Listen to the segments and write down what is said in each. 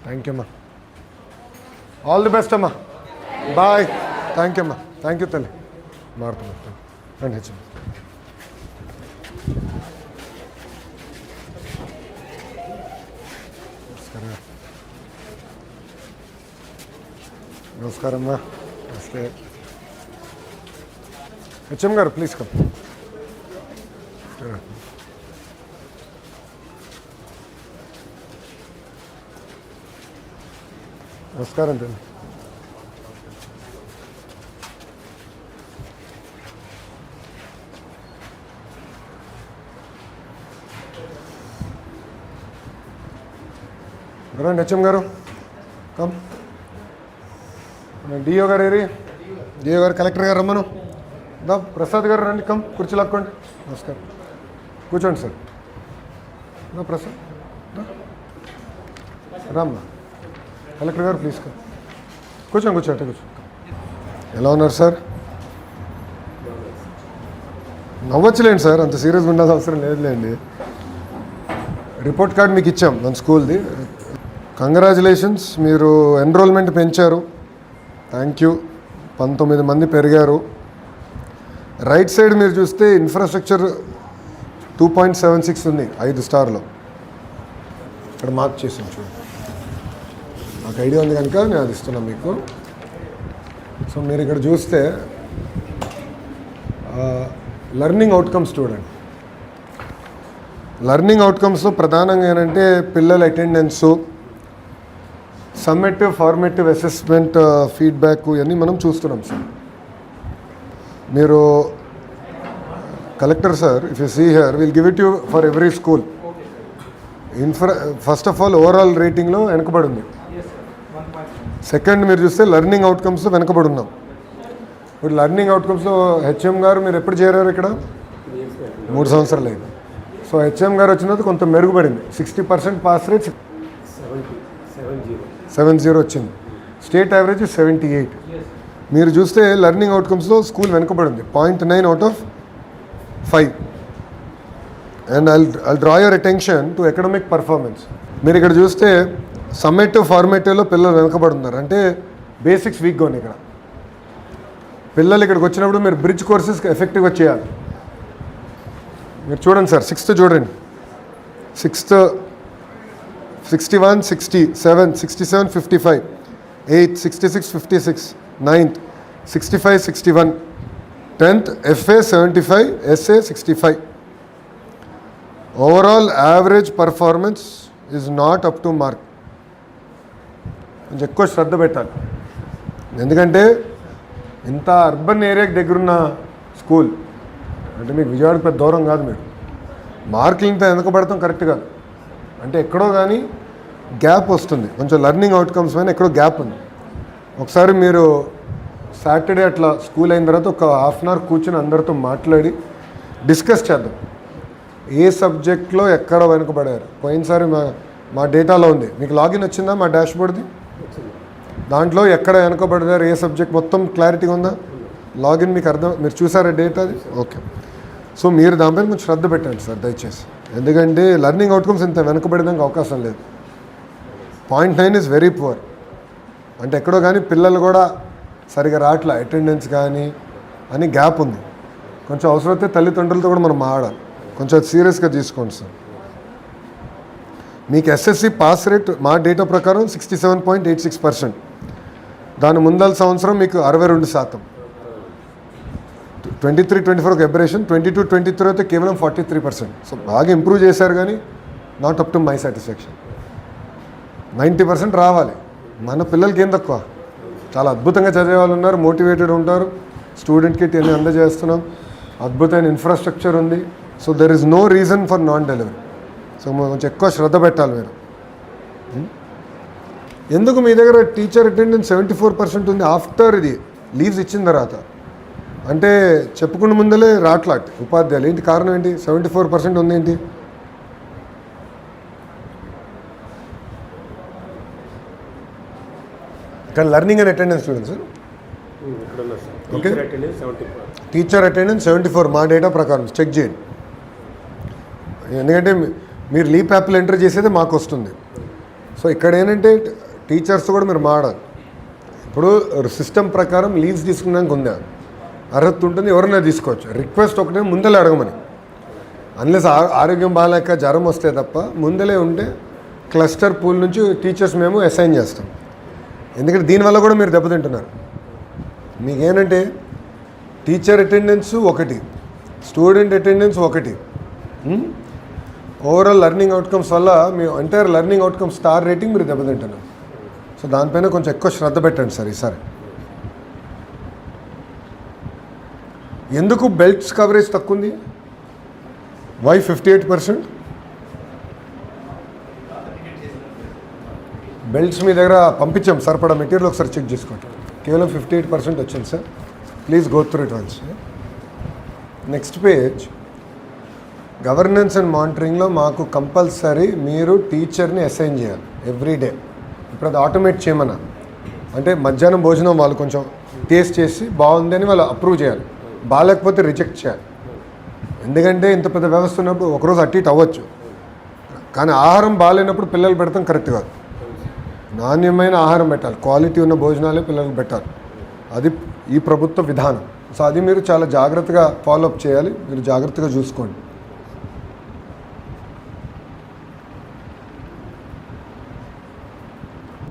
Thank you అమ్మా. All the best అమ్మా. Bye. Thank you అమ్మా. థ్యాంక్ యూ తల్లి. మారుతున్నా రండి హెచ్ఎం. నమస్కారం అమ్మా. నమస్తే. హెచ్ఎం గారు ప్లీజ్ కమ్. నమస్కారం తల్లి. రండి హెచ్ఎం గారు కమ్. డిఓ గారు ఏరి. డిఓ గారు కలెక్టర్ గారు రమ్మను. దా ప్రసాద్ గారు రండి కమ్. కుర్చీ లాక్కోండి. నమస్కారం. కూర్చోండి సార్. దా ప్రసాద్ రామ్మా. కలెక్టర్ గారు ప్లీజ్ కమ్. కూర్చోండి కూర్చోండి కూర్చోండి. ఎలా ఉన్నారు సార్? నవ్వచ్చులేండి సార్, అంత సీరియస్గా ఉండాల్సిన అవసరం లేదులేండి. రిపోర్ట్ కార్డ్ మీకు ఇచ్చాం మన స్కూల్ది. కంగ్రాచులేషన్స్, మీరు ఎన్రోల్మెంట్ పెంచారు. Thank you. 19 మంది పెరిగారు. రైట్ సైడ్ మీరు చూస్తే ఇన్ఫ్రాస్ట్రక్చర్ 2.76 ఉంది 5 స్టార్లో. ఇక్కడ మార్క్ చేసాం చూడండి. నాకు ఐడియా ఉంది కనుక నేను అది ఇస్తున్నాను మీకు. సో మీరు ఇక్కడ చూస్తే లెర్నింగ్ అవుట్కమ్స్ చూడండి. లెర్నింగ్ అవుట్కమ్స్లో ప్రధానంగా ఏంటంటే పిల్లల attendance, summative formative assessment, feedback ఇవన్నీ మనం చూస్తున్నాం సార్. మీరు collector sir, if you see here will give it you for every school. First of all overall రేటింగ్లో వెనకబడి ఉంది. సెకండ్ మీరు చూస్తే లెర్నింగ్ అవుట్కమ్స్లో వెనకబడి ఉన్నాం. ఇప్పుడు లెర్నింగ్ అవుట్కమ్స్లో హెచ్ఎం గారు మీరు ఎప్పుడు చేరారు ఇక్కడ? 3 సంవత్సరాలు అయింది. సో హెచ్ఎం గారు వచ్చినది కొంత మెరుగుపడింది. 60% పాస్ రేట్ 70 వచ్చింది. State average 78. మీరు చూస్తే లెర్నింగ్ అవుట్కమ్స్లో స్కూల్ వెనుకబడింది 0.9 out of 5. And I'll draw your attention to academic performance. మీరు ఇక్కడ చూస్తే సమ్మేటివ్ ఫార్మేటివ్లో పిల్లలు వెనుకబడి ఉన్నారు. అంటే బేసిక్స్ వీక్గా ఉన్నాయి. ఇక్కడ పిల్లలు ఇక్కడికి వచ్చినప్పుడు మీరు బ్రిడ్జ్ కోర్సెస్ ఎఫెక్టివ్గా చేయాలి. మీరు చూడండి సార్, 6th చూడండి. 6th 61, 67, 67, 55, 8th 66, 56, 9th 65, 61, 10th FA 75, SA 65. Overall average performance is not up to mark. కొంచెం ఎక్కువ శ్రద్ధ పెట్టాలి. ఎందుకంటే ఇంత అర్బన్ ఏరియాకి దగ్గరున్న స్కూల్ అంటే మీకు విజయవాడకి పెద్ద దూరం కాదు. మీరు మార్కులు ఇంత వెనకబడతాం కరెక్ట్ కాదు. అంటే ఎక్కడో కానీ గ్యాప్ వస్తుంది. కొంచెం లెర్నింగ్ అవుట్కమ్స్ పైన ఎక్కడో గ్యాప్ ఉంది. ఒకసారి మీరు సాటర్డే అట్లా స్కూల్ అయిన తర్వాత ఒక హాఫ్ అన్ అవర్ కూర్చొని అందరితో మాట్లాడి డిస్కస్ చేద్దాం. ఏ సబ్జెక్ట్లో ఎక్కడ వెనుకబడారు. పోయినసారి మా డేటాలో ఉంది. మీకు లాగిన్ వచ్చిందా మా డాష్బోర్డ్ది? దాంట్లో ఎక్కడ వెనుకబడ్డారు, ఏ సబ్జెక్ట్ మొత్తం క్లారిటీగా ఉందా? లాగిన్ మీకు మీరు చూసారా డేటాది? ఓకే. సో మీరు దానిపైన కొంచెం శ్రద్ధ పెట్టండి సార్ దయచేసి. ఎందుకంటే లెర్నింగ్ అవుట్కమ్స్ ఇంత వెనుకబడడానికి అవకాశం లేదు. 0.9 ఈజ్ వెరీ పువర్. అంటే ఎక్కడో కానీ పిల్లలు కూడా సరిగా రావట్లే, అటెండెన్స్ కానీ అని గ్యాప్ ఉంది. కొంచెం అవసరమైతే తల్లిదండ్రులతో కూడా మనం మాట్లాడాలి. కొంచెం సీరియస్గా తీసుకోండి సార్. మీకు ఎస్ఎస్సి పాస్ రేట్ మా డేటా ప్రకారం 67.86%. దాని ముందల సంవత్సరం మీకు 62%. 23-24 ఒక ఎబరేషన్, 22-23 అయితే కేవలం 43%. సో బాగా ఇంప్రూవ్ చేశారు కానీ not up to my satisfaction. 90% రావాలి. మన పిల్లలకి ఏం తక్కువ? చాలా అద్భుతంగా చదివే వాళ్ళు ఉన్నారు, మోటివేటెడ్ ఉంటారు. స్టూడెంట్ కిట్ అన్నీ అందజేస్తున్నాం. అద్భుతమైన ఇన్ఫ్రాస్ట్రక్చర్ ఉంది. So there is no reason for non delivery. So కొంచెం ఎక్కువ శ్రద్ధ పెట్టాలి మీరు. ఎందుకు మీ దగ్గర టీచర్ అటెండెన్స్ 74% ఉంది ఆఫ్టర్ ఇది లీవ్స్ ఇచ్చిన తర్వాత? అంటే చెప్పుకున్న ముందలే రాట్లాట్ ఉపాధ్యాయులు. ఏంటి కారణం? ఏంటి 74% ఉంది? ఏంటి ఇక్కడ లెర్నింగ్ అండ్ అటెండెన్స్ చూడండి సార్. ఓకే, టీచర్ అటెండెన్స్ 74 మా డేటా ప్రకారం చెక్ చేయండి. ఎందుకంటే మీరు లీప్ యాప్లో ఎంటర్ చేసేది మాకు వస్తుంది. సో ఇక్కడ ఏంటంటే టీచర్స్ కూడా మీరు మాడాలి. ఇప్పుడు సిస్టమ్ ప్రకారం లీవ్స్ తీసుకున్నాక ఉందా, అర్హత ఉంటుంది, ఎవరైనా తీసుకోవచ్చు. రిక్వెస్ట్ ఒకటే ముందలే అడగమని, అన్లెస్ ఆరోగ్యం బాగాలేక జ్వరం వస్తే తప్ప ముందలే ఉంటే క్లస్టర్ పూల్ నుంచి టీచర్స్ మేము అసైన్ చేస్తాం. ఎందుకంటే దీనివల్ల కూడా మీరు దెబ్బతింటున్నారు. మీకేంటంటే టీచర్ అటెండెన్స్ ఒకటి, స్టూడెంట్ అటెండెన్స్ ఒకటి, ఓవరాల్ లెర్నింగ్ అవుట్కమ్స్ వల్ల మీ entire learning outcome star rating మీరు దెబ్బతింటున్నారు. సో దానిపైన కొంచెం ఎక్కువ శ్రద్ధ పెట్టండి సార్ ఈసారి. ఎందుకు బెల్ట్స్ కవరేజ్ తక్కువ ఉంది? వై 58%? బెల్ట్స్ మీ దగ్గర పంపించాం సరిపడా మెటీరియల్, ఒకసారి చెక్ చేసుకోండి. కేవలం 58% వచ్చింది sir. Please go through it once. Next page, governance and మానిటరింగ్లో మాకు కంపల్సరీ మీరు టీచర్ని అసైన్ చేయాలి ఎవ్రీ డే. ఇప్పుడు అది ఆటోమేట్ చేయమన్నా, అంటే మధ్యాహ్నం భోజనం వాళ్ళు కొంచెం టేస్ట్ చేసి బాగుంది అని వాళ్ళు అప్రూవ్ చేయాలి, బాగాలేకపోతే రిజెక్ట్ చేయాలి. ఎందుకంటే ఇంత పెద్ద వ్యవస్థ ఉన్నప్పుడు ఒకరోజు అటు ఇటు అవ్వచ్చు, కానీ ఆహారం బాగాలేనప్పుడు పిల్లలు పెడతాం కరెక్ట్ కాదు. నాణ్యమైన ఆహారం పెట్టాలి, క్వాలిటీ ఉన్న భోజనాలే పిల్లలకు పెట్టాలి. అది ఈ ప్రభుత్వ విధానం. సో అది మీరు చాలా జాగ్రత్తగా ఫాలోఅప్ చేయాలి, మీరు జాగ్రత్తగా చూసుకోండి.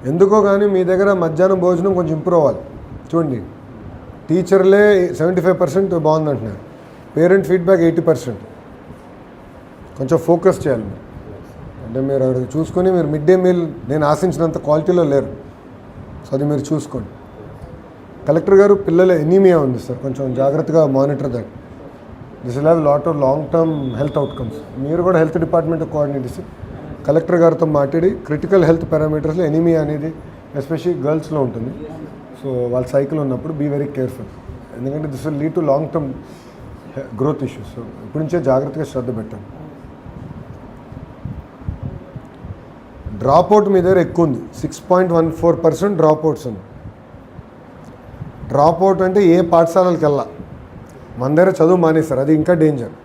ఎందుకో కానీ మీ దగ్గర మధ్యాహ్నం భోజనం కొంచెం ఇంప్రూవ్ అవ్వాలి. చూడండి, టీచర్లే 75% బాగుందంటున్నారు, పేరెంట్ ఫీడ్బ్యాక్ 80%. కొంచెం ఫోకస్ చేయాలి మీరు. అంటే మీరు చూసుకొని మీరు మిడ్ డే మీల్ నేను ఆశించినంత క్వాలిటీలో లేరు. సో అది మీరు చూసుకోండి. కలెక్టర్ గారు, పిల్లల ఎనీమియా ఉంది సార్, కొంచెం జాగ్రత్తగా monitor that. This will have lot of long term health outcomes. మీరు కూడా హెల్త్ డిపార్ట్మెంట్ కోఆర్డినేటర్స్ కలెక్టర్ గారితో మాట్లాడి క్రిటికల్ హెల్త్ పారామీటర్స్లో ఎనీమియా అనేది ఎస్పెషల్లీ గర్ల్స్లో ఉంటుంది. సో వాళ్ళ సైకిల్ ఉన్నప్పుడు బీ వెరీ కేర్ఫుల్, ఎందుకంటే this will lead to long term growth issues. So ఇప్పటి నుంచే జాగ్రత్తగా శ్రద్ధ పెట్టండి. డ్రాప్అవుట్ మీ దగ్గర ఎక్కువ ఉంది, 6.14% డ్రాప్అవుట్స్ ఉంది. డ్రాప్అవుట్ అంటే ఏ పాఠశాలకి వెళ్ళా, మన దగ్గర చదువు మానేస్తారు, అది ఇంకా డేంజర్.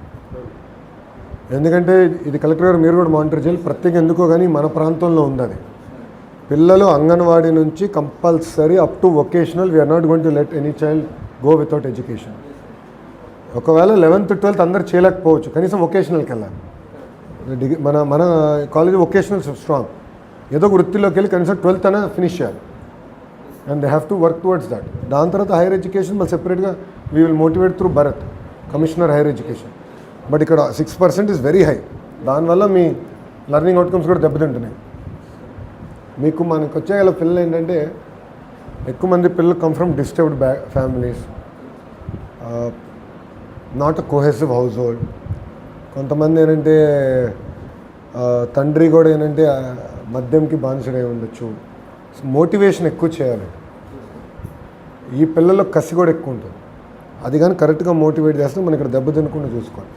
ఎందుకంటే ఇది కలెక్టర్ గారు మీరు కూడా మానిటర్ చేయాలి. ప్రత్యేక ఎందుకో కానీ మన ప్రాంతంలో ఉంది అది. పిల్లలు అంగన్వాడీ నుంచి compulsory up to vocational, we're not going to let any child go without education. ఒకవేళ 11th 12th అందరు చేయలేకపోవచ్చు, కనీసం వొకేషనల్కి వెళ్ళాలి. మన మన కాలేజ్ వొకేషనల్ స్ట్రాంగ్, ఏదో ఒక వృత్తిలోకి వెళ్ళి కనీసం 12th అయినా ఫినిష్ చేయాలి. And they have to work towards that. దాని తర్వాత హైయర్ ఎడ్యుకేషన్ మళ్ళీ సెపరేట్గా we will motivate through Bharat, commissioner higher education. But ఇక్కడ 6% ఇస్ వెరీ హై. దానివల్ల మీ లెర్నింగ్ అవుట్కమ్స్ కూడా దెబ్బతింటున్నాయి. మీకు మనకు వచ్చే పిల్లలు ఏంటంటే ఎక్కువ మంది పిల్లలు come from disturbed families, not a cohesive house hold. కొంతమంది ఏంటంటే తండ్రి కూడా ఏంటంటే మద్యంకి బానిసడై ఉండొచ్చు. మోటివేషన్ ఎక్కువ చేయాలి. ఈ పిల్లల్లో కసి కూడా ఎక్కువ ఉంటుంది. అది కానీ కరెక్ట్గా మోటివేట్ చేస్తే మనం ఇక్కడ దెబ్బతినకుండా చూసుకోండి.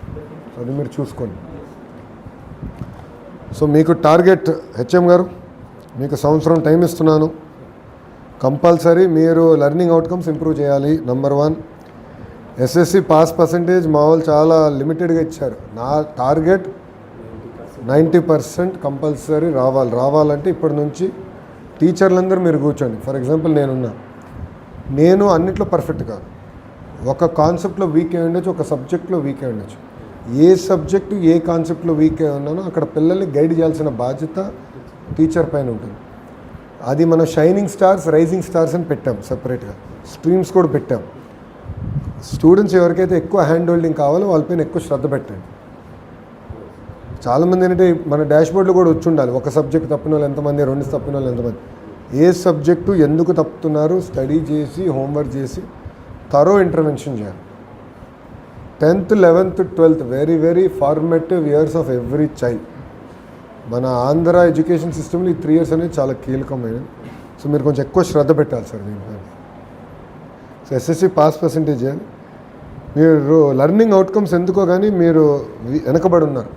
సో అది మీరు చూసుకోండి. సో మీకు టార్గెట్ హెచ్ఎం గారు, మీకు సంవత్సరం టైం ఇస్తున్నాను. కంపల్సరీ మీరు లెర్నింగ్ అవుట్కమ్స్ ఇంప్రూవ్ చేయాలి. నెంబర్ 1, ఎస్ఎస్సి పాస్ పర్సంటేజ్ మా వాళ్ళు చాలా లిమిటెడ్గా ఇచ్చారు. నా టార్గెట్ 90% కంపల్సరీ రావాలంటే ఇప్పటి నుంచి టీచర్లందరూ మీరు కూర్చోండి. ఫర్ ఎగ్జాంపుల్ నేను అన్నిట్లో పర్ఫెక్ట్ కాదు. ఒక కాన్సెప్ట్లో వీక్ అయి ఉండొచ్చు, ఒక సబ్జెక్ట్లో వీక్ అయి ఉండొచ్చు. ఏ సబ్జెక్టు ఏ కాన్సెప్ట్లో వీక్ అయి ఉన్నానో అక్కడ పిల్లల్ని గైడ్ చేయాల్సిన బాధ్యత టీచర్ పైన ఉంటుంది. అది మన షైనింగ్ స్టార్స్, రైజింగ్ స్టార్స్ అని పెట్టాం సపరేట్గా. స్ట్రీమ్స్ కూడా పెట్టాం. స్టూడెంట్స్ ఎవరికైతే ఎక్కువ హ్యాండ్ హోల్డింగ్ కావాలో వాళ్ళపైన ఎక్కువ శ్రద్ధ పెట్టండి. చాలామంది ఏంటంటే మన డాష్బోర్డ్లో కూడా వచ్చి ఉండాలి, ఒక సబ్జెక్ట్ తప్పిన వాళ్ళు ఎంతమంది, 2 తప్పిన వాళ్ళు ఎంతమంది, ఏ సబ్జెక్టు ఎందుకు తప్పుతున్నారు స్టడీ చేసి హోంవర్క్ చేసి థరో ఇంటర్వెన్షన్ చేయాలి. 10th 11th 12th very very formative years of every child. మన ఆంధ్ర ఎడ్యుకేషన్ సిస్టమ్లో ఈ 3 years అనేది చాలా కీలకమైనది. సో మీరు కొంచెం ఎక్కువ శ్రద్ధ పెట్టాలి సార్ దీనిపైన. సో ఎస్ఎస్సి పాస్ పర్సంటేజ్, మీరు లెర్నింగ్ అవుట్కమ్స్ ఎందుకో కానీ మీరు వెనకబడి ఉన్నారు.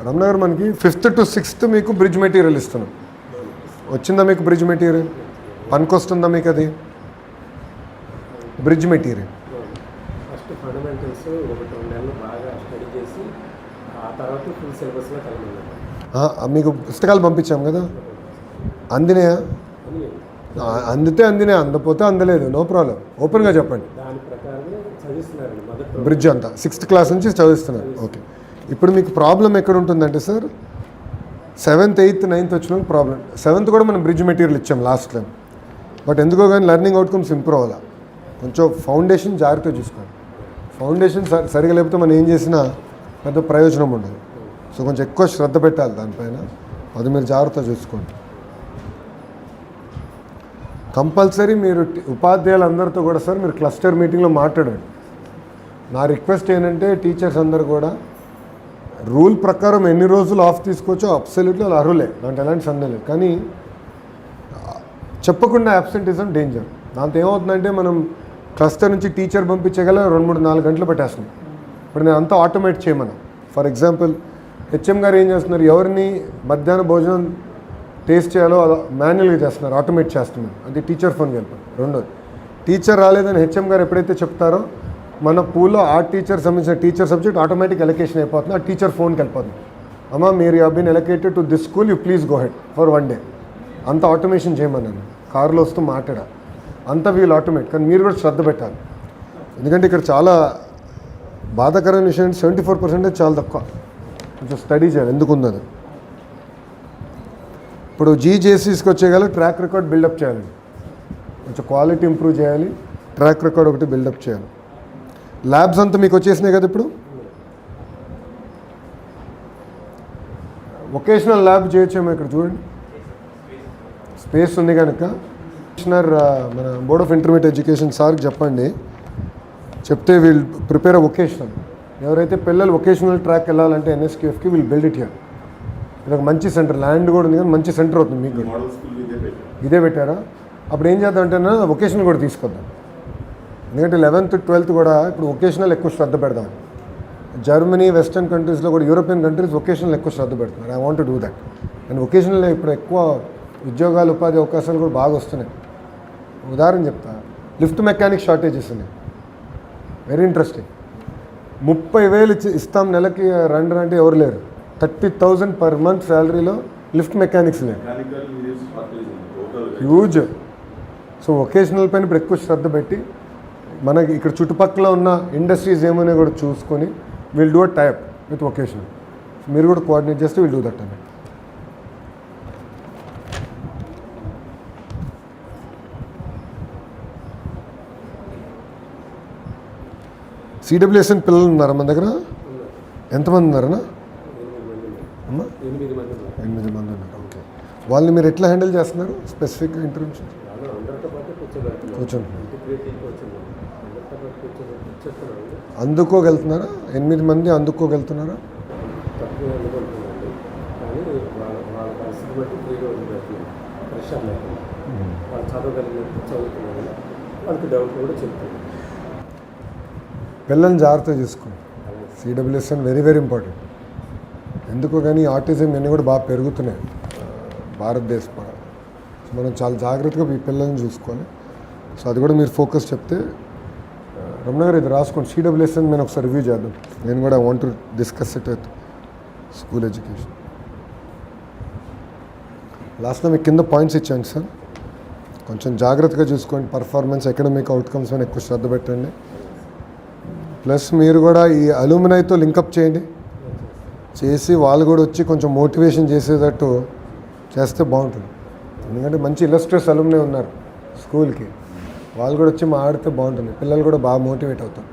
రమణ గారు, మనకి 5th to 6th మీకు బ్రిడ్జ్ మెటీరియల్ ఇస్తున్నాం. వచ్చిందా మీకు బ్రిడ్జ్ మెటీరియల్? పనికొస్తుందా మీకు అది బ్రిడ్జ్ మెటీరియల్? ఫస్ట్ ఫండమెంటల్స్ 1-2 నెలలు బాగా స్టడీ చేసి ఆ తర్వాత ఫుల్ సిలబస్లో కలగలేదు. మీకు పుస్తకాలు పంపించాం కదా, అందినాయా? అందితే అందినాయి, అందపోతే అందలేదు, నో ప్రాబ్లం. ఓపెన్గా చెప్పండి. బ్రిడ్జ్ అంతా 6th క్లాస్ నుంచి చదివిస్తున్నారు. ఓకే. ఇప్పుడు మీకు ప్రాబ్లం ఎక్కడ ఉంటుందంటే సార్, 7th, 8th, 9th వచ్చిన ప్రాబ్లం. 7th కూడా మనం బ్రిడ్జ్ మెటీరియల్ ఇచ్చాం లాస్ట్ టైం. బట్ ఎందుకో కానీ లెర్నింగ్ అవుట్కమ్స్ ఇంప్రూవ్ అవ్వాలి. కొంచెం ఫౌండేషన్ జాగ్రత్తగా చూసుకోండి. ఫౌండేషన్ సరిగా లేకపోతే మనం ఏం చేసినా పెద్ద ప్రయోజనం ఉండదు. సో కొంచెం ఎక్కువ శ్రద్ధ పెట్టాలి దానిపైన, అది మీరు జాగ్రత్తగా చూసుకోండి. కంపల్సరీ మీరు ఉపాధ్యాయులందరితో కూడా సార్ మీరు క్లస్టర్ మీటింగ్లో మాట్లాడండి. నా రిక్వెస్ట్ ఏంటంటే టీచర్స్ అందరు కూడా రూల్ ప్రకారం ఎన్ని రోజులు ఆఫ్ తీసుకోవచ్చో అబ్సల్యూట్లీ వాళ్ళు అర్హులే, దాంట్లో ఎలాంటి సందేహం లేదు. కానీ చెప్పకుండా అబ్సెంటిజం డేంజర్. దాంతో ఏమవుతుందంటే మనం క్లస్టర్ నుంచి టీచర్ పంపించగల 2, 3, 4 గంటలు పెట్టేస్తున్నాం. ఇప్పుడు నేను అంతా ఆటోమేట్ చేయమన్నా. ఫర్ ఎగ్జాంపుల్ హెచ్ఎం గారు ఏం చేస్తున్నారు, ఎవరిని మధ్యాహ్న భోజనం టేస్ట్ చేయాలో అలా మాన్యువల్గా చేస్తున్నారు, ఆటోమేట్ చేస్తున్నారు. అది టీచర్ ఫోన్కి వెళ్ళిపోయి. రెండోది, టీచర్ రాలేదని హెచ్ఎం గారు ఎప్పుడైతే చెప్తారో మన పూల్లో ఆ టీచర్ సంబంధించిన టీచర్ సబ్జెక్ట్ ఆటోమేటిక్ ఎలకేషన్ అయిపోతుంది, ఆ టీచర్ ఫోన్కి వెళ్ళిపోతుంది. అమ్మ మీరు you been allocated to this school, you please go ahead for 1 day. అంత ఆటోమేషన్ చేయమన్నాను. కారులో వస్తూ మాట్లాడా, అంతా వీళ్ళు ఆటోమేట్. కానీ మీరు కూడా శ్రద్ధ పెట్టాలి. ఎందుకంటే ఇక్కడ చాలా బాధాకరమైన విషయం 74% చాలా తక్కువ. కొంచెం స్టడీ చేయాలి ఎందుకు ఉందని. ఇప్పుడు జీజేసీస్కి వచ్చేగల ట్రాక్ రికార్డ్ బిల్డప్ చేయాలి, కొంచెం క్వాలిటీ ఇంప్రూవ్ చేయాలి, ట్రాక్ రికార్డ్ ఒకటి బిల్డప్ చేయాలి. ల్యాబ్స్ అంతా మీకు వచ్చేసినాయి కదా. ఇప్పుడు వొకేషనల్ ల్యాబ్ చేయొచ్చేమో. ఇక్కడ చూడండి స్పేస్ ఉంది కనుక కమిషనర్ మన బోర్డ్ ఆఫ్ ఇంటర్మీడియట్ ఎడ్యుకేషన్ సార్కి చెప్పండి, చెప్తే వీల్ ప్రిపేర్ అ వొకేషనల్. ఎవరైతే పిల్లలు వొకేషనల్ ట్రాక్ వెళ్ళాలంటే ఎన్ఎస్క్యూఎఫ్కి వీల్ బిల్డ్ ఇట్ హియర్. ఇది ఒక మంచి సెంటర్, ల్యాండ్ కూడా ఉంది కానీ మంచి సెంటర్ అవుతుంది. మీకు ఇదే పెట్టారా? అప్పుడు ఏం చేద్దామంటే వొకేషనల్ కూడా తీసుకొద్దాం. ఎందుకంటే 11th, 12th కూడా ఇప్పుడు వొకేషనల్ ఎక్కువ శ్రద్ధ పెడదాం. జర్మనీ, వెస్టర్న్ కంట్రీస్లో కూడా, యూరోపియన్ కంట్రీస్ వొకేషనల్ ఎక్కువ శ్రద్ధ పెడుతున్నారు. I want to do that. And vocational ఇప్పుడు ఎక్కువ ఉద్యోగాలు, ఉపాధి అవకాశాలు కూడా బాగా వస్తున్నాయి. ఉదాహరణ చెప్తా, లిఫ్ట్ మెకానిక్ షార్టేజెస్ ఉన్నాయి. Very interesting. 30,000 ఇస్తాం నెలకి రండి అంటే ఎవరు లేరు. 30,000 పర్ మంత్ శాలరీలో లిఫ్ట్ మెకానిక్స్ లేరు. హ్యూజ్. సో వొకేషనల్ పైన ఇప్పుడు ఎక్కువ శ్రద్ధ పెట్టి మనకి ఇక్కడ చుట్టుపక్కల ఉన్న ఇండస్ట్రీస్ ఏమైనా కూడా చూసుకొని will do a type with vocational. మీరు కూడా కోఆర్డినేట్ చేస్తే విల్ డూ దట్ అని. సిడబ్ల్యూఎస్ఎన్ పిల్లలు ఉన్నారా మన దగ్గర? ఎంతమంది ఉన్నారన్నా? 8 మంది ఉన్నారు. ఓకే. వాళ్ళని మీరు ఎట్లా హ్యాండిల్ చేస్తున్నారు? స్పెసిఫిక్గా ఇంటర్వ్యూ కూర్చొని అందుకోగలుగుతున్నారా? 8 మంది అందుకోగలుగుతున్నారా? పిల్లల్ని జాగ్రత్తగా చూసుకోండి. CWSN very very important. ఎందుకో కానీ ఆటిజం ఇవన్నీ కూడా బాగా పెరుగుతున్నాయి భారతదేశం. మనం చాలా జాగ్రత్తగా ఈ పిల్లల్ని చూసుకోవాలి. సో అది కూడా మీరు ఫోకస్ చెప్తే. రమణ గారు ఇది రాసుకోండి. సిడబ్ల్యూఎస్ఎన్ నేను ఒకసారి రివ్యూ చేద్దాం. నేను కూడా want to discuss it with school education. లాస్ట్లో మీకు కింద పాయింట్స్ ఇచ్చాను సార్, కొంచెం జాగ్రత్తగా చూసుకోండి. పర్ఫార్మెన్స్, అకాడమిక్ అవుట్కమ్స్ అని ఎక్కువ శ్రద్ధ పెట్టండి. ప్లస్ మీరు కూడా ఈ అలూమినైతో లింకప్ చేయండి, చేసి వాళ్ళు కూడా వచ్చి కొంచెం మోటివేషన్ చేసేటట్టు చేస్తే బాగుంటుంది. ఎందుకంటే మంచి ఇలస్ట్రియస్ అలూమినై ఉన్నారు స్కూల్కి, వాళ్ళు కూడా వచ్చి మాడితే బాగుంటుంది. పిల్లలు కూడా బాగా మోటివేట్ అవుతారు.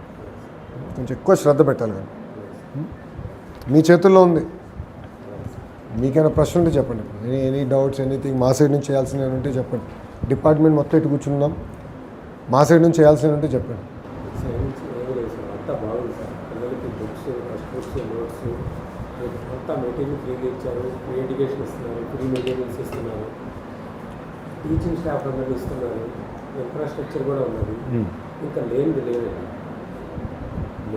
కొంచెం ఎక్కువ శ్రద్ధ పెట్టాలి. కానీ మీ చేతుల్లో ఉంది. మీకైనా ప్రశ్నలు ఉంటే చెప్పండి. ఎనీ డౌట్స్, ఎనీథింగ్ మా సైడ్ నుంచి చేయాల్సినవి ఉంటే చెప్పండి. డిపార్ట్మెంట్ మొత్తం ఇటు కూర్చున్నాం, మా సైడ్ నుంచి చేయాల్సినవి ఉంటే చెప్పండి. అంతా మెటీరియల్ ఫ్రీగా ఇచ్చారు, ఫ్రీ ఎడ్యుకేషన్ ఇస్తున్నారు, ఫ్రీ మెటీరియల్స్ ఇస్తున్నారు, టీచింగ్ స్టాఫ్ అందరూ ఇస్తున్నారు, ఇన్ఫ్రాస్ట్రక్చర్ కూడా ఉన్నది. ఇంకా లేనిది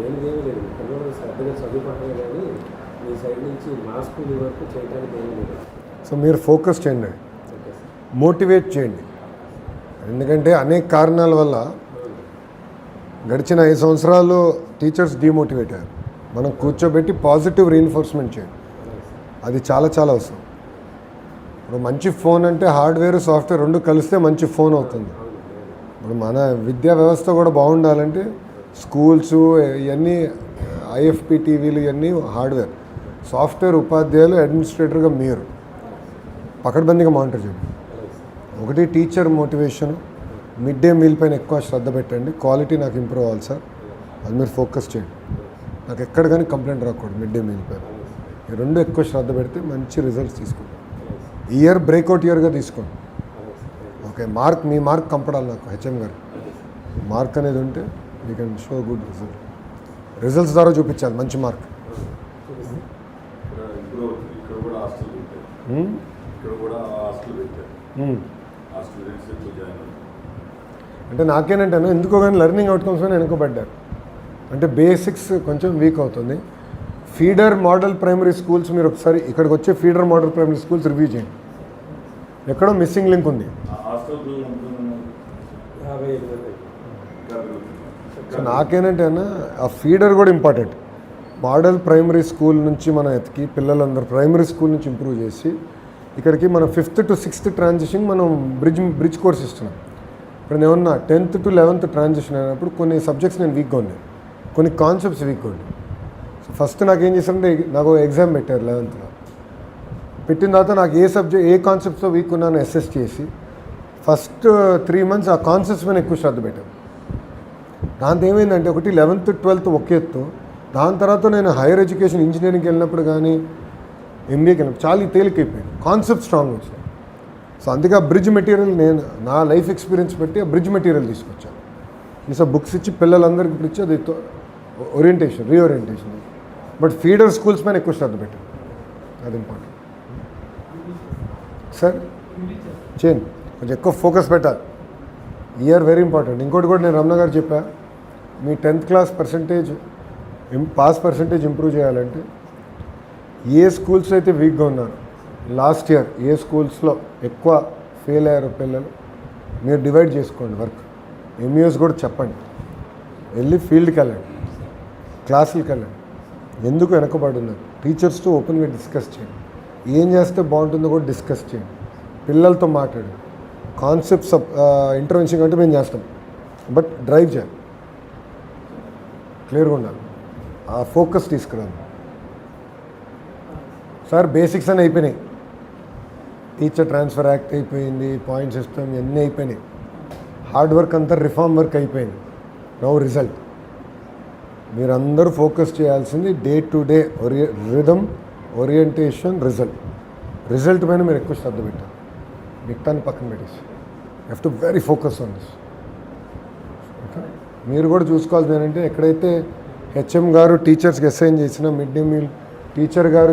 ఏమీ లేదు. పిల్లలు శ్రద్ధగా చదువుకుంటారు, కానీ మీ సైడ్ నుంచి మా స్కూల్ వరకు చేయడానికి ఏమీ లేదు. సో మీరు ఫోకస్ చేయండి, మోటివేట్ చేయండి. ఎందుకంటే అనేక కారణాల వల్ల గడిచిన 5 సంవత్సరాలు టీచర్స్ డిమోటివేట్ అయ్యారు. మనం కూర్చోబెట్టి పాజిటివ్ రీఎన్ఫోర్స్మెంట్ చేయండి. అది చాలా చాలా అవసరం. ఇప్పుడు మంచి ఫోన్ అంటే హార్డ్వేర్ సాఫ్ట్వేర్ రెండు కలిస్తే మంచి ఫోన్ అవుతుంది. ఇప్పుడు మన విద్యా వ్యవస్థ కూడా బాగుండాలంటే స్కూల్స్ ఇవన్నీ ఐఎఫ్పి టీవీలు ఇవన్నీ హార్డ్వేర్, సాఫ్ట్వేర్ ఉపాధ్యాయులు అడ్మినిస్ట్రేటర్గా మీరు పకడ్బందీగా మానిటర్ చేయండి. ఒకటి teacher motivation, mid day meal పైన ఎక్కువ శ్రద్ధ పెట్టండి. క్వాలిటీ నాకు ఇంప్రూవ్ అవ్వాలి సార్, అది మీరు ఫోకస్ చేయండి. నాకు ఎక్కడ కానీ కంప్లైంట్ రాకూడదు మిడ్ డే మీల్ పైన. ఈ రెండు ఎక్కువ శ్రద్ధ పెడితే మంచి రిజల్ట్స్ తీసుకోండి. ఇయర్ బ్రేక్అవుట్ ఇయర్గా తీసుకోండి. ఓకే, మీ మార్క్ కంపడాలి నాకు హెచ్ఎం గారు. మార్క్ అనేది ఉంటే you can show good results ద్వారా చూపించాలి మంచి మార్క్. అంటే నాకేనంటే ఎందుకో కానీ లెర్నింగ్ అవుట్కమ్స్ అని వెనుకబడ్డారు. అంటే బేసిక్స్ కొంచెం వీక్ అవుతుంది. ఫీడర్ మోడల్ ప్రైమరీ స్కూల్స్ మీరు ఒకసారి ఇక్కడికి వచ్చే feeder model primary schools review చేయండి. ఎక్కడో మిస్సింగ్ లింక్ ఉంది. సో నాకేనంటే ఆ ఫీడర్ కూడా ఇంపార్టెంట్. మోడల్ ప్రైమరీ స్కూల్ నుంచి మనం ఎతికి పిల్లలందరూ ప్రైమరీ స్కూల్ నుంచి ఇంప్రూవ్ చేసి ఇక్కడికి మనం 5th to 6th ట్రాన్సిషన్ మనం బ్రిడ్జ్ కోర్స్ ఇస్తున్నాం. ఇప్పుడు నేను ఏమన్నా 10th to 11th ట్రాన్సిషన్ అయినప్పుడు కొన్ని సబ్జెక్ట్స్ నేను వీక్గా ఉన్నాయి, కొన్ని కాన్సెప్ట్స్ వీక్గా ఉన్నాయి. సో ఫస్ట్ నాకు ఏం చేశారంటే నాకు ఎగ్జామ్ పెట్టారు 11th. పెట్టిన తర్వాత నాకు ఏ కాన్సెప్ట్స్తో వీక్ ఉన్నానో అసెస్ చేసి ఫస్ట్ 3 months ఆ కాన్సెప్ట్స్ మీద ఎక్కువ శ్రద్ధ పెట్టాను. దాంతో ఏమైందంటే ఒకటి 11th 12th ఒక ఎత్తు, దాని తర్వాత నేను హైయర్ ఎడ్యుకేషన్ ఇంజనీరింగ్కి వెళ్ళినప్పుడు కానీ ఎంబీఏకి వెళ్ళినప్పుడు చాలా తేలికైపోయింది, కాన్సెప్ట్ స్ట్రాంగ్ వచ్చింది. సో అందుకే ఆ బ్రిడ్జ్ మెటీరియల్ నేను నా లైఫ్ ఎక్స్పీరియన్స్ పెట్టి ఆ బ్రిడ్జ్ మెటీరియల్ తీసుకొచ్చాను. ఈసారి బుక్స్ ఇచ్చి పిల్లలందరికీ ఇప్పుడు ఇచ్చి అది రీఓరియంటేషన్. బట్ ఫీడర్ స్కూల్స్ పైన ఎక్కువ శ్రద్ధ పెట్టాను, అది ఇంపార్టెంట్ సార్. చేయండి, కొంచెం ఎక్కువ ఫోకస్ పెట్టాలి. Year very important. ఇంకోటి కూడా నేను రమణ గారు చెప్పా, మీ 10th class percentage pass percentage improve చేయాలంటే ఏ స్కూల్స్ అయితే వీక్గా ఉన్నారు లాస్ట్ ఇయర్, ఏ స్కూల్స్లో ఎక్కువ ఫెయిల్ అయ్యారు పిల్లలు మీరు డివైడ్ చేసుకోండి వర్క్. ఎంఈఎస్ కూడా చెప్పండి, వెళ్ళి ఫీల్డ్కి వెళ్ళండి, క్లాసులకి వెళ్ళండి, ఎందుకు వెనకబడి ఉన్నారు టీచర్స్తో ఓపెన్గా డిస్కస్ చేయండి. ఏం చేస్తే బాగుంటుందో కూడా డిస్కస్ చేయండి, పిల్లలతో మాట్లాడండి. కాన్సెప్ట్స్ ఇంటర్వెన్షన్ అంటే మేము చేస్తాం, బట్ డ్రైవ్ చేయాలి, క్లియర్గా ఉండాలి, ఆ ఫోకస్ తీసుకురాలి. సార్ బేసిక్స్ అని అయిపోయినాయి, టీచర్ ట్రాన్స్ఫర్ యాక్ట్ అయిపోయింది, పాయింట్ సిస్టమ్ ఇవన్నీ అయిపోయినాయి, హార్డ్ వర్క్ అంతా రిఫార్మ్ వర్క్ అయిపోయింది. Now result. మీరందరూ ఫోకస్ చేయాల్సింది day to day rhythm, orientation, result పైన మీరు ఎక్కువ శ్రద్ధ పెట్టాలి. మిగతాన్ని పక్కన పెట్టేసి have to very focus on this. Okay, మీరు కూడా చూసుకోవాల్సింది ఏంటంటే ఎక్కడైతే హెచ్ఎం గారు టీచర్స్కి అసైన్ చేసిన మిడ్ డే మీల్ టీచర్ గారు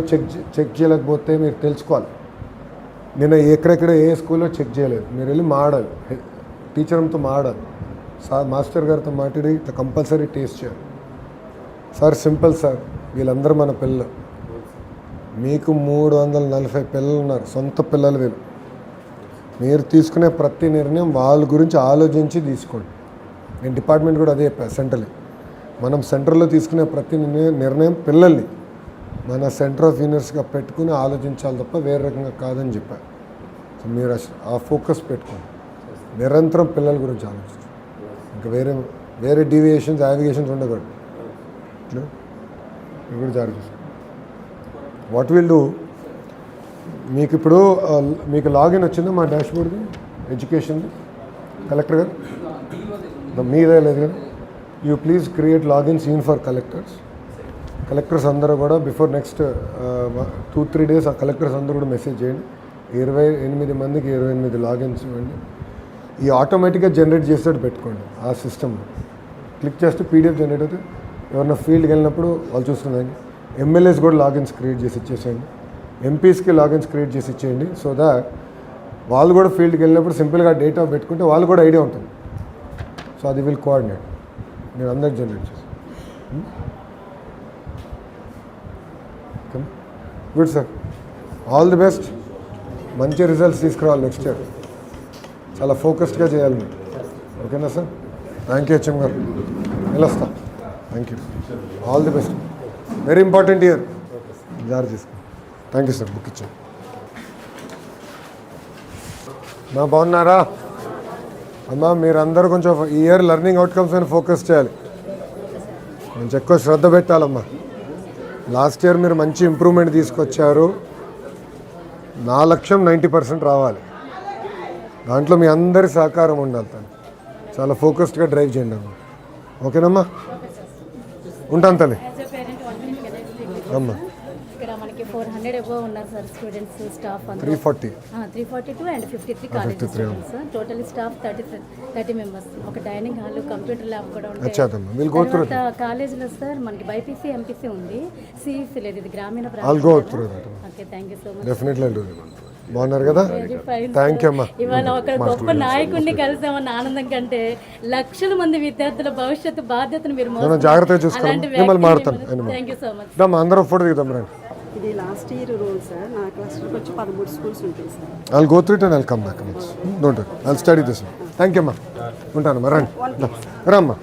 చెక్ చేయలేకపోతే మీరు తెలుసుకోవాలి. నేను ఎక్కడెక్కడ ఏ స్కూల్లో చెక్ చేయలేదు, మీరు వెళ్ళి మాడాలి, టీచర్తో మాడాలి, మాస్టర్ గారితో మాట్లాడి ఇట్లా కంపల్సరీ టేస్ట్ చేయాలి. సార్ సింపుల్ సార్, వీళ్ళందరూ మన పిల్లలు, మీకు 340 పిల్లలు ఉన్నారు, సొంత పిల్లలు వీళ్ళు. మీరు తీసుకునే ప్రతి నిర్ణయం వాళ్ళ గురించి ఆలోచించి తీసుకోండి. నేను డిపార్ట్మెంట్ కూడా అదే చెప్పాను, సెంట్రల్ మనం సెంటర్లో తీసుకునే ప్రతి నిర్ణయం పిల్లల్ని మన సెంటర్ ఆఫ్ యూనివర్స్గా పెట్టుకుని ఆలోచించాలి తప్ప వేరే రకంగా కాదని చెప్పారు. సో మీరు ఆ ఫోకస్ పెట్టుకోండి, నిరంతరం పిల్లల గురించి ఆలోచించండి. ఇంకా వేరే డీవియేషన్స్ యావిగేషన్స్ ఉండకూడదు. ఇవి కూడా జాగ్రత్త చూసుకోండి. వాట్ విల్ డూ, మీకు ఇప్పుడు మీకు లాగిన్ వచ్చిందా మా డాష్బోర్డ్కి ఎడ్యుకేషన్ది కలెక్టర్ గారు? మీదే లేదు కదా. You please create logins even for collectors అందరూ కూడా బిఫోర్ నెక్స్ట్ 2-3 days ఆ కలెక్టర్స్ అందరూ కూడా మెసేజ్ చేయండి. 28 మందికి 28 లాగిన్స్ ఇవ్వండి. ఈ ఆటోమేటిక్గా జనరేట్ చేసేటట్టు పెట్టుకోండి. ఆ సిస్టమ్ క్లిక్ చేస్తే పీడిఎఫ్ జనరేట్ అవుతుంది. ఎవరైనా ఫీల్డ్కి వెళ్ళినప్పుడు వాళ్ళు చూసుకున్నాను. ఎమ్మెల్యేస్ కూడా లాగిన్స్ క్రియేట్ చేసి ఇచ్చేసేయండి, ఎంపీస్కి లాగిన్స్ క్రియేట్ చేసి ఇచ్చేయండి. సో దాట్ వాళ్ళు కూడా ఫీల్డ్కి వెళ్ళినప్పుడు సింపుల్గా డేటా పెట్టుకుంటే వాళ్ళు కూడా ఐడియా ఉంటుంది. సో అది విల్ కోఆర్డినేట్, నేను అందరికి జనరేట్ చేస్తాను. Good sir, all the best. మంచి రిజల్ట్స్ తీసుకురావాలి నెక్స్ట్ ఇయర్. చాలా ఫోకస్డ్గా చేయాలి మీరు. ఓకేనా సార్? థ్యాంక్ యూ హెచ్ఎం గారు, వెళ్ళొస్తా. Thank you, all the best. Very important year, జాగ్రత్త తీసుకోండి. థ్యాంక్ యూ సార్, బుక్ ఇచ్చాను. మా బాగున్నారా అమ్మా? మీరందరూ కొంచెం ఈ ఇయర్ లెర్నింగ్ అవుట్కమ్స్ అని ఫోకస్ చేయాలి, కొంచెం ఎక్కువ శ్రద్ధ పెట్టాలమ్మా. లాస్ట్ ఇయర్ మీరు మంచి ఇంప్రూవ్మెంట్ తీసుకొచ్చారు. నా లక్ష్యం 90% రావాలి. దాంట్లో మీ అందరి సహకారం ఉండాలి. తను చాలా ఫోకస్డ్గా డ్రైవ్ చేయండి అమ్మా. ఓకేనమ్మా? ఉంటాను తల్లి. అమ్మా ఇక్కడ మనకి 400 అబోవ్ ఉన్నారు sir students, staff 340 342 and 53 college students. Total staff 30 members. ఒక డైనింగ్ హాల్, కంప్యూటర్ ల్యాబ్ కూడా ఉంటాయి. అచ్చాదమ్మా, వీల్ గో త్రూ కాలేజీలో సార్ మనకి బైపీసీ, ఎంపీసీ ఉంది, సిఈసీ లేదు. ఇది గ్రామీణ I'll go through that. Okay, thank you so much. Definitely do. బాగున్నారు కదా? థ్యాంక్ యూ అమ్మా. ఇవాళ ఒక గొప్ప నాయకుడిని కలిసామన్న ఆనందం కంటే లక్షల మంది విద్యార్థుల భవిష్యత్తు బాధ్యతను మీరు జాగ్రత్తగా చూసుకోండి. మిమ్మల్ని మారుతాను. Thank you so much. దమ్మా అందరం ఫోటో దిగుదాం రండి. ఇది లాస్ట్ ఇయర్ రూల్ సార్. నా క్లస్టర్కి వచ్చి 13 స్కూల్స్ ఉంటాయి sir. I'll go through it and I'll come back. Don't worry. I'll study this one. Thank you అమ్మా. ఉంటానమ్మా, రండి రమ్మా.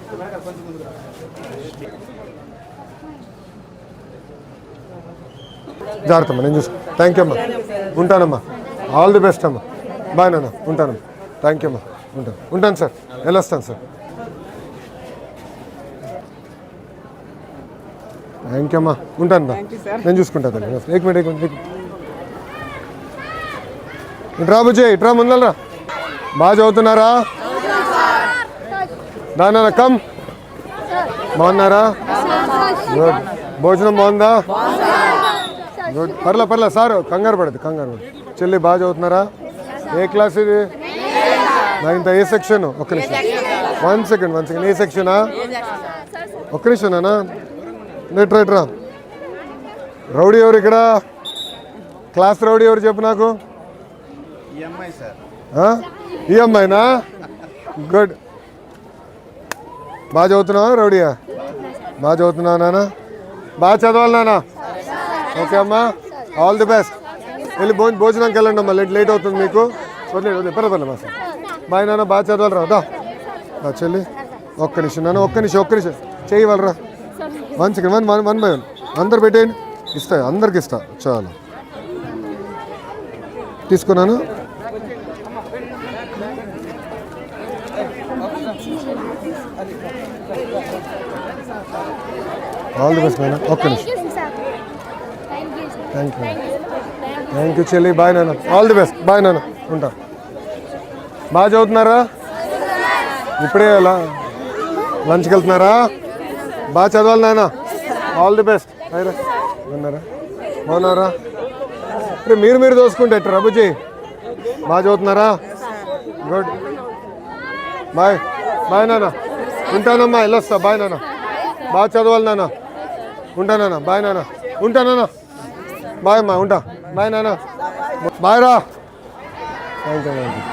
జాగ్రత్త అమ్మా, నేను చూసుకో. థ్యాంక్ యూ అమ్మా, ఉంటానమ్మా. ఆల్ ది బెస్ట్ అమ్మా. బాయ్ నాన్న, ఉంటానమ్మా. థ్యాంక్ యూ అమ్మా, ఉంటాను సార్, వెళ్ళొస్తాను సార్. థ్యాంక్ యూ అమ్మా, ఉంటాను బా, నేను చూసుకుంటాను. ఏక్ మినిట్ ఇట్రా బుజ్జే, ఇట్రా ముందరా. బాగా చదువుతున్నారా? దానా కమ్. బాగున్నారా? గుడ్. భోజనం బాగుందా? గుడ్. పర్లే సార్, కంగారు పడదు. చెల్లి బాగా చదువుతున్నారా? ఏ క్లాస్ ఇది? 9th. ఏ సెక్షన్? ఒక్క నిమిషం, వన్ సెకండ్. ఏ సెక్షనా? ఒక్క నిమిషం. రైట్రా. రౌడీ ఎవరు ఇక్కడ? క్లాస్ రౌడీ ఎవరు చెప్పు నాకు. ఈ అమ్మాయినా? గుడ్. బాగా చదువుతున్నావా రౌడీయా? బాగా చదువుతున్నావా నాన్న? బాగా చదవాలి నాన్న. ఓకే అమ్మా, ఆల్ ది బెస్ట్. వెళ్ళి భోజనంకి వెళ్ళండి అమ్మా, లేట్ అవుతుంది మీకు. వదిలే పర్లేదు మా సార్. బాయ్ నాన్న, బాగా చదవాలి రా. చెల్లి ఒక్క నిమిషం నాన్న, ఒక్క నిమిషం చేయగలరా? 1 సెకండ్, 1 by 1 అందరు పెట్టేయండి. ఇస్తా, అందరికి ఇస్తా. చాలు, తీసుకున్నాను. ఆల్ ది బెస్ట్ నాన్న. ఒక్క నిమిషం. థ్యాంక్ యూ చెల్లి. బాయ్ నాన్న, ఆల్ ది బెస్ట్. బాయ్ నాన్న, ఉంటా. బాగా చదువుతున్నారా? ఇప్పుడే లంచ్కి వెళ్తున్నారా? బాగా చదవాలి నాన్న, ఆల్ ది బెస్ట్. బాగున్నారా? ఇప్పుడు మీరు చూసుకుంటే ఎట్రా బుజ్జి? బాగా చదువుతున్నారా? గుడ్. బాయ్ నాన్న, ఉంటానమ్మా, వెళ్ళొస్తా. బాయ్ నాన్న, బాగా చదవాలి నాన్న. ఉంటానా? బాయ్ నాన్న, ఉంటానా? బాయ్ అమ్మా, ఉంటా. బాయ్ నాన్న, బాయ్ రా. Thank you.